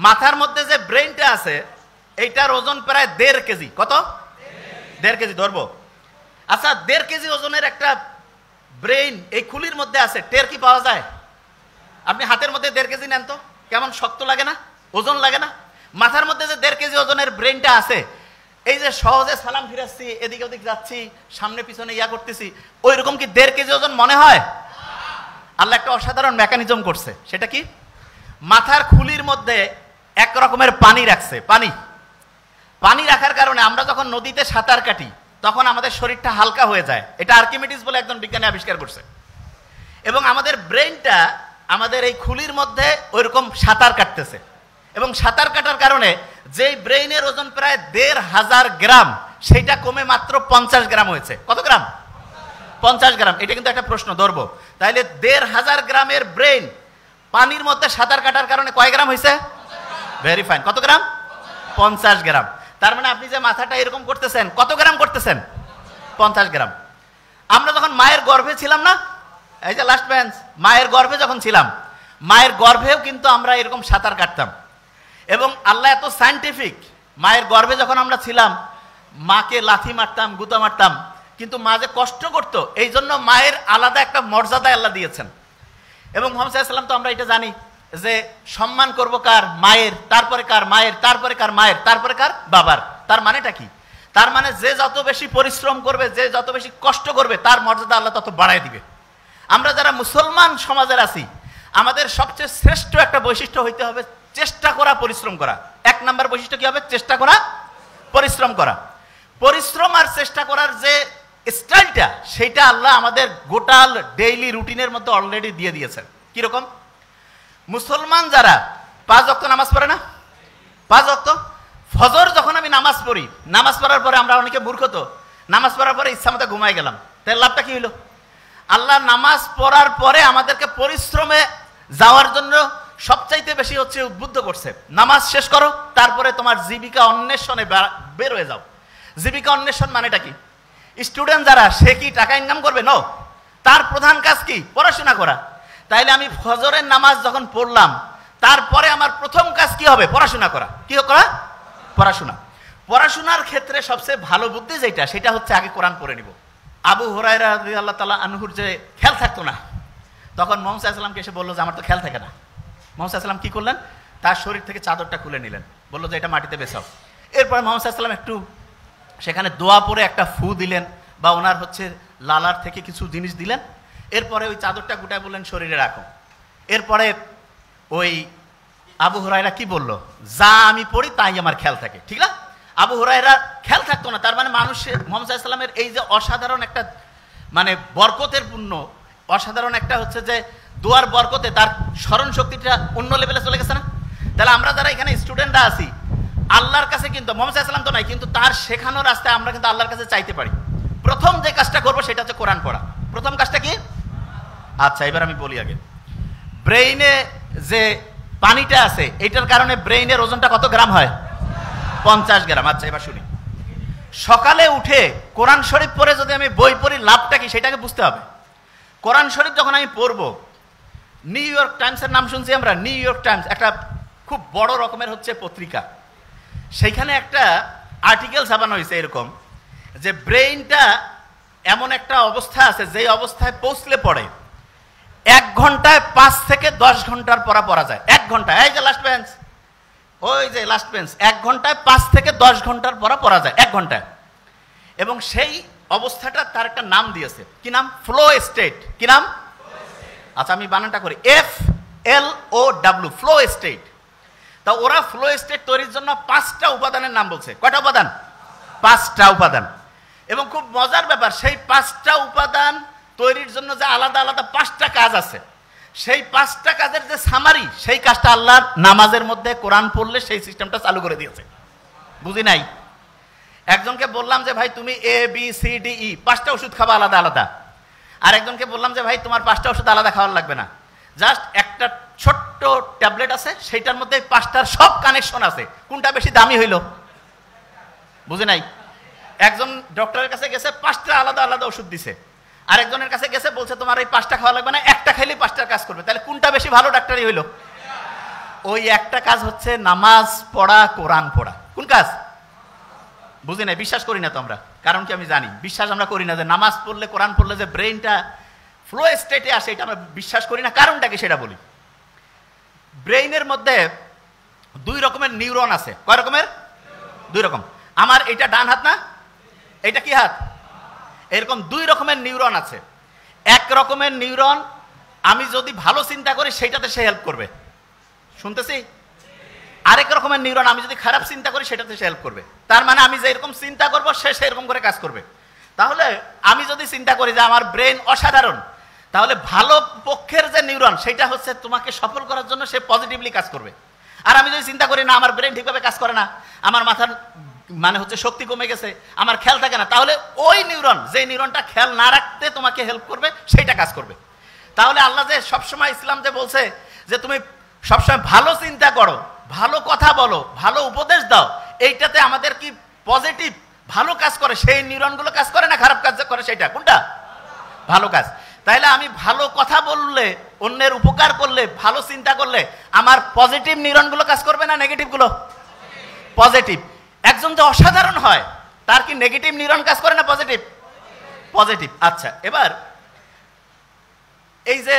মাথার মধ্যে যে ব্রেনটা আছে এইটার ওজন প্রায় 1.5 কেজি। কত? 1.5 কেজি ধরবো। আচ্ছা, 1.5 কেজি ওজনের একটা ব্রেইন এই খুলির মধ্যে আছে, টের কি পাওয়া যায়? আপনি হাতের মধ্যে 1.5 কেজি নেন তো, কেমন শক্ত লাগে না? ওজন লাগে না? মাথার মধ্যে যে 1.5 কেজি ওজনের ব্রেনটা আছে, এই যে সহজে সালাম ফিরাচ্ছি, এদিকে ওদিক যাচ্ছি, সামনে পিছনে ইয়া করতেছি, ওই রকম কি 1.5 কেজি ওজন মনে হয়? আল্লাহ একটা অসাধারণ মেকানিজম করছে। সেটা কি? মাথার খুলির মধ্যে এক রকমের পানি রাখছে। পানি রাখার কারণে আমরা যখন নদীতে সাঁতার কাটি তখন আমাদের শরীরটা হালকা হয়ে যায়। এটা আর্কিমিডিস বলে একজন বিজ্ঞানী আবিষ্কার করছে। এবং আমাদের ব্রেনটা আমাদের এই খুলির মধ্যে ওইরকম সাঁতার কাটতেছে, এবং সাঁতার কাটার কারণে যেই ব্রেইনের ওজন প্রায় 1,500 গ্রাম, সেটা কমে মাত্র 50 গ্রাম হয়েছে। কত গ্রাম? 50 গ্রাম। এটা কিন্তু একটা প্রশ্ন ধরবো। তাহলে 1,500 গ্রামের ব্রেইন পানির মধ্যে সাঁতার কাটার কারণে কয় গ্রাম হয়েছে? Very fine. কত গ্রাম? 50 গ্রাম। তার মানে আপনি যে মাথাটা এরকম করতেছেন, কত গ্রাম করতেছেন? 50 গ্রাম। আমরা যখন মায়ের গর্ভে ছিলাম না, এই যে লাস্ট বেঞ্চ, মায়ের গর্ভে যখন ছিলাম, মায়ের গর্ভেও কিন্তু আমরা এরকম সাঁতার কাটতাম। এবং আল্লাহ এত সায়েন্টিফিক, মায়ের গর্ভে যখন আমরা ছিলাম মাকে লাথি মারতাম, গুতা মারতাম, কিন্তু মা যে কষ্ট করতো, এই জন্য মায়ের আলাদা একটা মর্যাদা আল্লাহ দিয়েছেন। এবং মুহাম্মদ সাল্লাল্লাহু আলাইহি ওয়াসাল্লাম তো আমরা এটা জানি যে সম্মান করব কার? মায়ের, তারপরে কার? মায়ের, তারপরে কার? মায়ের, তারপরে কার? বাবার। তার মানেটা কি? তার মানে যে যত বেশি পরিশ্রম করবে, যে যত বেশি কষ্ট করবে, তার মর্যাদা আল্লাহ তত বাড়ায় দিবে। আমরা যারা মুসলমান সমাজের আছি, আমাদের সবচেয়ে শ্রেষ্ঠ একটা বৈশিষ্ট্য হইতে হবে চেষ্টা করা, পরিশ্রম করা। 1 নাম্বার বৈশিষ্ট্য কি হবে? চেষ্টা করা, পরিশ্রম করা। পরিশ্রম আর চেষ্টা করার যে স্টাইলটা, সেটা আল্লাহ আমাদের গোটাল ডেইলি রুটিনের মধ্যে অলরেডি দিয়ে দিয়েছেন। কিরকম? মুসলমান যারা 5 ওয়াক্ত নামাজ পড়ে না, 5 ওয়াক্ত ফজর যখন আমি নামাজ পড়ি, নামাজ পড়ার পরে আমরা অনেকে মূর্খ, তো নামাজ পড়ার পরে ইচ্ছা মতো ঘুমাই গেলাম, তাহলে লাভটা কি হইলো? আল্লাহ নামাজ পড়ার পরে আমাদেরকে পরিশ্রমে যাওয়ার জন্য সবচাইতে বেশি হচ্ছে উদ্বুদ্ধ করছে। নামাজ শেষ করো, তারপরে তোমার জীবিকা অন্বেষণে বের হয়ে যাও। জীবিকা অন্বেষণ মানেটা কি? স্টুডেন্ট যারা, সে কি টাকা ইনকাম করবে? নো, তার প্রধান কাজ কি? পড়াশোনা করা। তাইলে আমি ফজরের নামাজ যখন পড়লাম, তারপরে আমার প্রথম কাজ কি হবে? পড়াশোনা করা। কি করা? পড়াশোনা। পড়াশোনার ক্ষেত্রে সবচেয়ে ভালো বুদ্ধি যেটা, সেটা হচ্ছে আগে কোরআন পড়ে নিব। আবু হুরায়রা রাদিয়াল্লাহু তাআলা আনহুর যে খেয়াল থাকতো না, তখন মুহাম্মদ সাল্লাল্লাহু আলাইহি ওয়াসাল্লামকে এসে বললো যে আমার তো খেয়াল থাকে না। মুহাম্মদ সাল্লাল্লাহু আলাইহি ওয়াসাল্লাম কি করলেন? তার শরীর থেকে চাদরটা খুলে নিলেন, বললো যে এটা মাটিতে বেছাও। এরপর মুহাম্মদ সাল্লাল্লাহু আলাইহি ওয়াসাল্লাম একটু সেখানে দোয়া পড়ে একটা ফু দিলেন, বা ওনার হচ্ছে লালার থেকে কিছু জিনিস দিলেন। এরপরে ওই চাদরটা গুটায় বললেন শরীরে রাখো। এরপরে ওই আবু হুরায়রা কি বলল? যা আমি পড়ি তাই আমার খেয়াল থাকে। ঠিক না? আবু হুরায়রা খেয়াল থাকতো না। তার মানে মানুষের, মুহাম্মদ সাল্লাল্লাহু আলাইহি ওয়াসাল্লামের এই যে অসাধারণ একটা মানে বরকতের পূর্ণ, অসাধারণ একটা হচ্ছে যে দোয়ার বরকতে তার স্মরণ শক্তিটা অন্য লেভেলে চলে গেছে না? তাহলে আমরা যারা এখানে স্টুডেন্টরা আছি, আল্লাহর কাছে কিন্তু মুহাম্মদ সাল্লাল্লাহু আলাইহি ওয়াসাল্লাম তো নাই, কিন্তু তার শেখানোর রাস্তায় আমরা কিন্তু আল্লাহর কাছে চাইতে পারি। প্রথম যে কাজটা করবো সেটা হচ্ছে কোরআন পড়া। প্রথম কাজটা কি? আচ্ছা, এবার আমি বলি আগে। ব্রেইনে যে পানিটা আছে, এটার কারণে ব্রেইনের ওজনটা কত গ্রাম হয়? 50 গ্রাম। আচ্ছা, এবার শুনি। সকালে উঠে কোরআন শরীফ পড়ে যদি আমি বই পড়ি, লাভটা কি সেটাকে বুঝতে হবে। কোরআন শরীফ যখন আমি পড়বো, নিউ ইয়র্ক টাইমসের নাম শুনছি আমরা। নিউ ইয়র্ক টাইমস একটা খুব বড় রকমের হচ্ছে পত্রিকা। সেইখানে একটা আর্টিকেল ছাপানো হয়েছে এরকম যে ব্রেইনটা এমন একটা অবস্থা আছে, যে অবস্থায় পৌঁছলে পড়ে 1 ঘন্টায় 5 থেকে 10 ঘন্টার পড়া যায়। 1 ঘন্টায়, এই যে লাস্ট বেঞ্চ, ওই যে লাস্ট বেঞ্চ, 1 ঘন্টায় 5 থেকে 10 ঘন্টার পড়া যায় 1 ঘন্টায়। এবং সেই অবস্থাটা তার একটা নাম দিয়েছে। কি নাম? Flow state. কি নাম? আচ্ছা, আমি বানানটা করি, FLOW, ফ্লো স্টেট। তা ওরা ফ্লো স্টেট তৈরির জন্য 5টা উপাদানের নাম বলছে। কয়টা উপাদান? 5টা উপাদান। এবং খুব মজার ব্যাপার, সেই 5টা উপাদান তৈরির জন্য যে আলাদা আলাদা 5টা কাজ আছে, সেই 5টা কাজের যে সামারি, সেই কাজটা আল্লাহর নামাজের মধ্যে কোরআন পড়লে সেই সিস্টেমটা চালু করে দিয়েছে। বুঝি নাই? একজনকে বললাম যে ভাই তুমি ABCDE 5টা ওষুধ খাবা আলাদা আলাদা। আর একজনকে বললাম যে ভাই তোমার 5টা ওষুধ আলাদা খাওয়ার লাগবে না, জাস্ট একটা ছোট্ট ট্যাবলেট আছে, সেইটার মধ্যে 5টার সব কানেকশন আছে। কোনটা বেশি দামি হইল? বুঝি নাই? একজন ডক্টরের কাছে গেছে, 5টা আলাদা আলাদা ওষুধ দিছে। আর একজনের কাছে গেছে, বলছে তোমার এই 5টা খাওয়া লাগবে না, একটা খাইলেই 5টার কাজ করবে। তাহলে কোনটা বেশি ভালো ডাক্তারই হইল? ওই একটা কাজ হচ্ছে নামাজ পড়া, কোরআন পড়া। কোন কাজ? বুঝি না, বিশ্বাস করি না তো আমরা। কারণ কি আমি জানি, বিশ্বাস আমরা করি না যে নামাজ পড়লে, কোরআন পড়লে যে ব্রেইনটা ফ্লো স্টেটে আসে, এটা আমরা বিশ্বাস করি না। কারণটা কি সেটা বলি। ব্রেইনের মধ্যে 2 রকমের নিউরন আছে। কয় রকমের? 2 রকম। আমার এটা ডান হাত না, এটা কি হাত? এরকম 2 রকমের নিউরন আছে। এক রকমের নিউরন আমি যদি ভালো চিন্তা করি সেটাতে সে হেল্প করবে, শুনতেছি। আরেক রকমের নিউরন আমি যদি খারাপ চিন্তা করি সেটাতে সে হেল্প করবে। তার মানে আমি যে এরকম চিন্তা করবো সে সেরকম করে কাজ করবে। তাহলে আমি যদি চিন্তা করি যে আমার ব্রেন অসাধারণ, তাহলে ভালো পক্ষের যে নিউরন সেটা হচ্ছে তোমাকে সফল করার জন্য সে পজিটিভলি কাজ করবে। আর আমি যদি চিন্তা করি না আমার ব্রেন ঠিকভাবে কাজ করে না, আমার মাথার মানে হচ্ছে শক্তি কমে গেছে, আমার খেয়াল থাকে না, তাহলে ওই নিউরন, যে নিউরনটা খেয়াল না রাখতে তোমাকে হেল্প করবে, সেইটা কাজ করবে। তাহলে আল্লাহ যে সবসময়, ইসলাম যে বলছে যে তুমি সবসময় ভালো চিন্তা করো, ভালো কথা বলো, ভালো উপদেশ দাও, এইটাতে আমাদের কি পজিটিভ ভালো কাজ করে, সেই নিউরনগুলো কাজ করে না খারাপ কাজ করে? সেটা কোনটা? ভালো কাজ। তাইলে আমি ভালো কথা বললে, অন্যের উপকার করলে, ভালো চিন্তা করলে আমার পজিটিভ নিউরনগুলো কাজ করবে না নেগেটিভ গুলো? পজিটিভ। একজন যে অসাধারণ হয় তার কি নেগেটিভ নিউরন কাজ করে না পজিটিভ? পজিটিভ। আচ্ছা, এবার এই যে